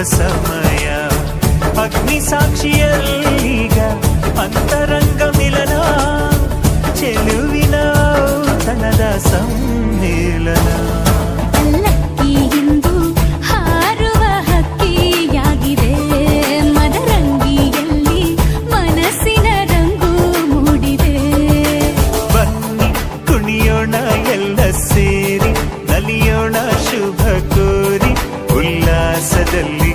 ಸಮಯ ಅಗ್ನಿ ಸಾಕ್ಷಿಯಲ್ಲೀಗ ಅಂತರಂಗ ಮಿಲನ ಚೆಲುವಿನ ತನದ ಸಮ್ಮೇಳನ ಪಲ್ಲಕ್ಕಿ ಇಂದು ಹಾರುವ ಹಕ್ಕಿಯಾಗಿದೆ ಮದರಂಗಿಯಲ್ಲಿ ಮನಸ್ಸಿನ ರಂಗು ಮೂಡಿದೆ ಬನ್ನಿ ಕುಣಿಯೋಣ ಎಲ್ಲ ಸೇರಿ ನಲಿಯೋಣ ಶುಭ ಕೋರಿ ಉಲ್ಲಾಸದಲ್ಲಿ